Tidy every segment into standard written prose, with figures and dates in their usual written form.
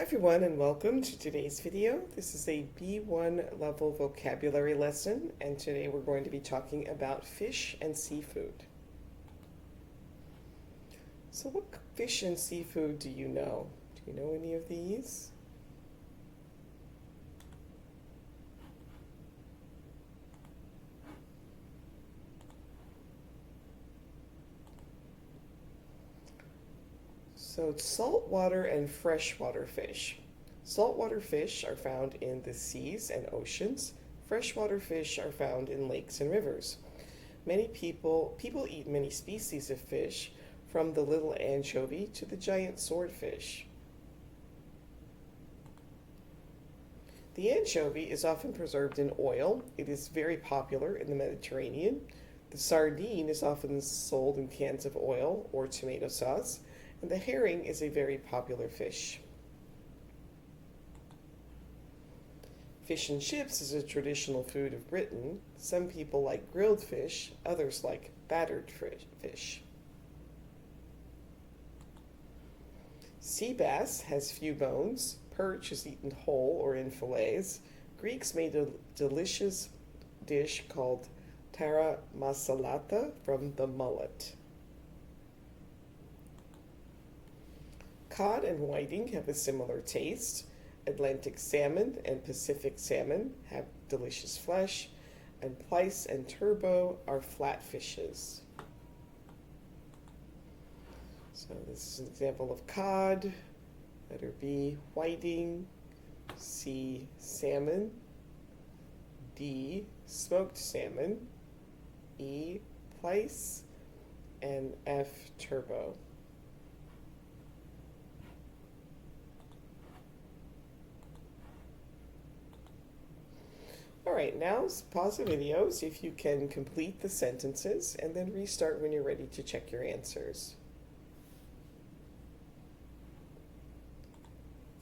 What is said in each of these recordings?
Hi everyone and welcome to today's video. This is a B1 level vocabulary lesson, and today we're going to be talking about fish and seafood. So what fish and seafood do you know? Do you know any of these? So it's saltwater and freshwater fish. Saltwater fish are found in the seas and oceans. Freshwater fish are found in lakes and rivers. Many people eat many species of fish, from the little anchovy to the giant swordfish. The anchovy is often preserved in oil. It is very popular in the Mediterranean. The sardine is often sold in cans of oil or tomato sauce, and the herring is a very popular fish. Fish and chips is a traditional food of Britain. Some people like grilled fish, others like battered fish. Sea bass has few bones. Perch is eaten whole or in fillets. Greeks made a delicious dish called tara masalata from the mullet. Cod and whiting have a similar taste. Atlantic salmon and Pacific salmon have delicious flesh, and plaice and turbot are flat fishes. So this is an example of cod. Letter B, whiting. C, salmon. D, smoked salmon. E, plaice. And F, turbot. All right, now pause the video, see if you can complete the sentences, and then restart when you're ready to check your answers.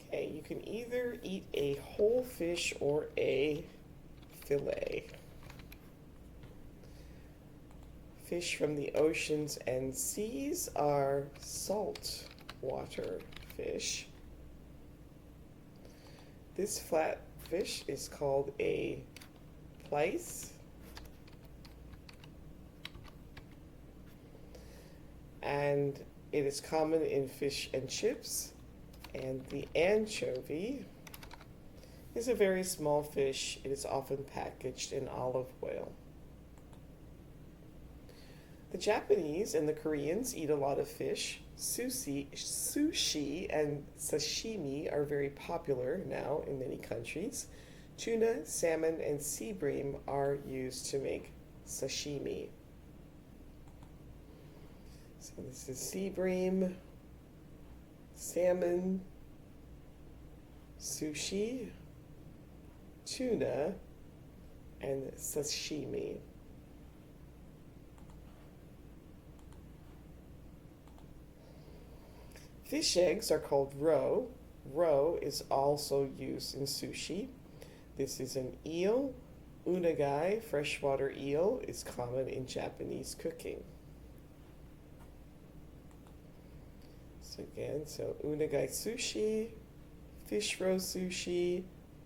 Okay, you can either eat a whole fish or a fillet. Fish from the oceans and seas are saltwater fish. This flat fish is called a plaice, and it is common in fish and chips. And the anchovy is a very small fish. It is often packaged in olive oil. The Japanese and the Koreans eat a lot of fish. Sushi and sashimi are very popular now in many countries. Tuna, salmon, and sea bream are used to make sashimi. So this is sea bream, salmon, sushi, tuna, and sashimi. Fish eggs are called roe. Roe is also used in sushi. This is an eel. Unagai, freshwater eel, is common in Japanese cooking. So again, unagai sushi, fish roe sushi,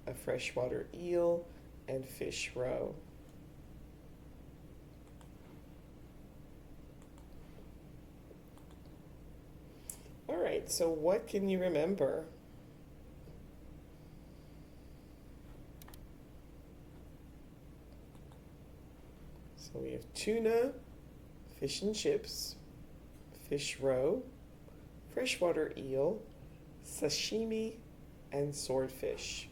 a freshwater eel, and fish roe. All right, so what can you remember? So we have tuna, fish and chips, fish roe, freshwater eel, sashimi, and swordfish.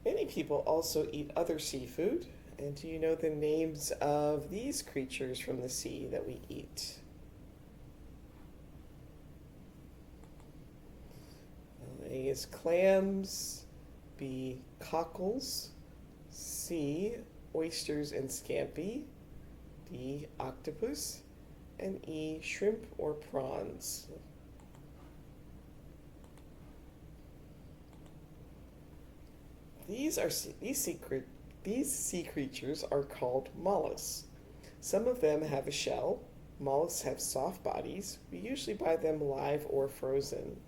Many people also eat other seafood. And do you know the names of these creatures from the sea that we eat? A is clams, B, cockles, C, oysters and scampi, D, octopus, and E, shrimp or prawns. These sea creatures are called mollusks. Some of them have a shell. Mollusks have soft bodies. We usually buy them live or frozen.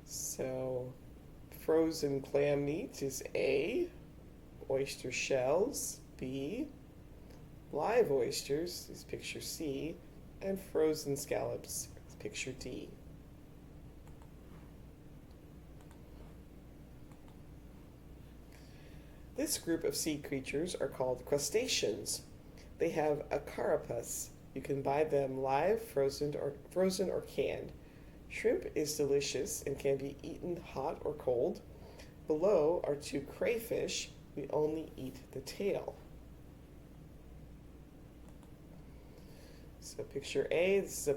So, frozen clam meat is A. Oyster shells, B. Live oysters is picture C. And frozen scallops is picture D. This group of sea creatures are called crustaceans. They have a carapace. You can buy them live, frozen, or canned. Shrimp is delicious and can be eaten hot or cold. Below are two crayfish. We only eat the tail. So picture A, this is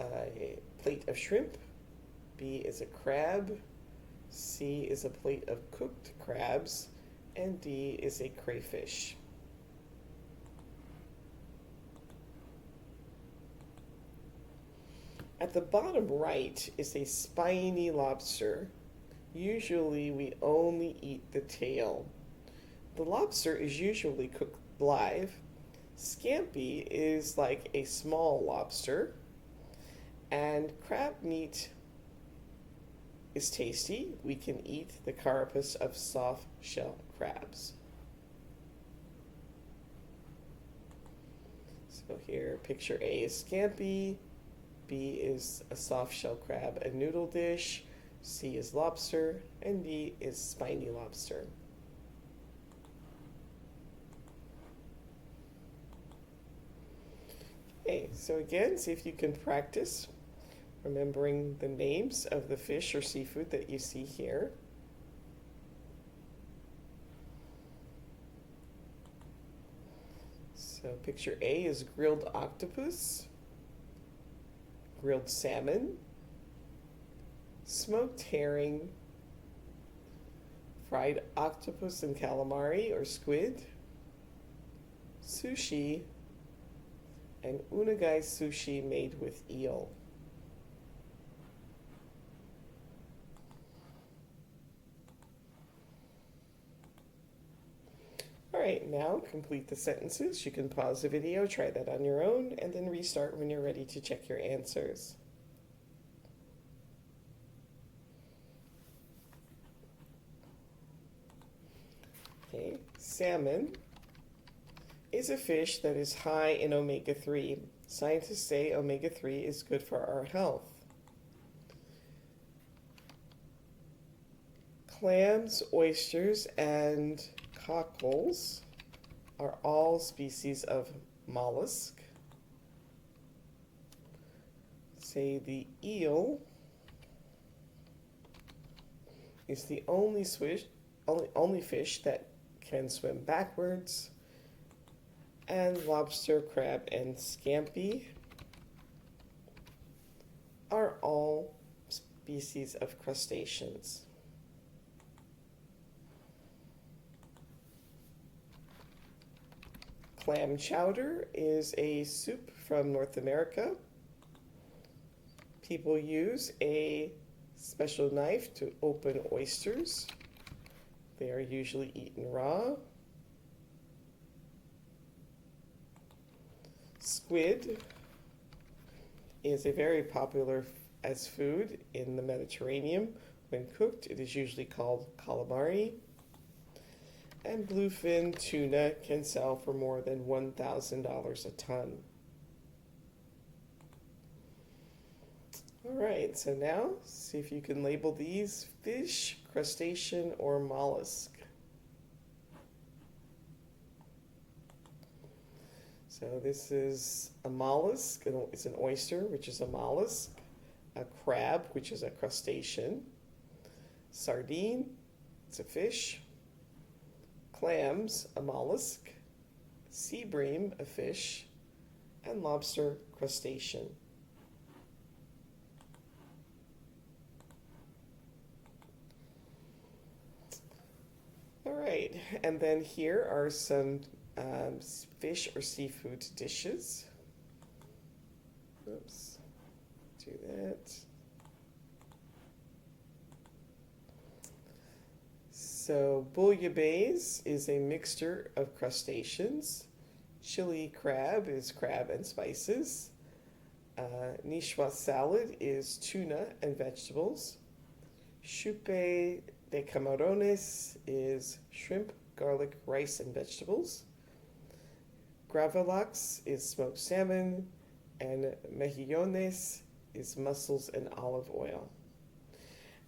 a plate of shrimp. B is a crab. C is a plate of cooked crabs. And D is a crayfish. At the bottom right is a spiny lobster. Usually we only eat the tail. The lobster is usually cooked live. Scampi is like a small lobster. And crab meat is tasty. We can eat the carapace of soft shell crabs. So here, picture A is scampi, B is a soft shell crab, a noodle dish, C is lobster, and D is spiny lobster. Okay, so again, see if you can practice remembering the names of the fish or seafood that you see here. So picture A is grilled octopus, grilled salmon, smoked herring, fried octopus and calamari or squid, sushi, and unagai sushi made with eel. All right, now complete the sentences. You can pause the video, try that on your own, and then restart when you're ready to check your answers. Okay, salmon is a fish that is high in omega-3. Scientists say omega-3 is good for our health. Clams, oysters, and cockles are all species of mollusk. Say the eel is the only fish that can swim backwards. And lobster, crab, and scampi are all species of crustaceans. Clam chowder is a soup from North America. People use a special knife to open oysters. They are usually eaten raw. Squid is a very popular as food in the Mediterranean. When cooked, it is usually called calamari. And bluefin tuna can sell for more than $1,000 a ton. All right, so now see if you can label these fish, crustacean, or mollusk. So this is a mollusk, it's an oyster, which is a mollusk, a crab, which is a crustacean, sardine, it's a fish, clams, a mollusk, sea bream, a fish, and lobster, crustacean. All right, and then here are some fish or seafood dishes. Oops, do that. So bouillabaisse is a mixture of crustaceans. Chili crab is crab and spices. Niçoise salad is tuna and vegetables. Chupe de camarones is shrimp, garlic, rice, and vegetables. Gravlax is smoked salmon. And mejillones is mussels and olive oil.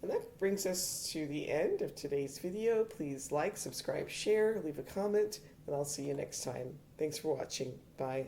And that brings us to the end of today's video. Please like, subscribe, share, leave a comment, and I'll see you next time. Thanks for watching. Bye.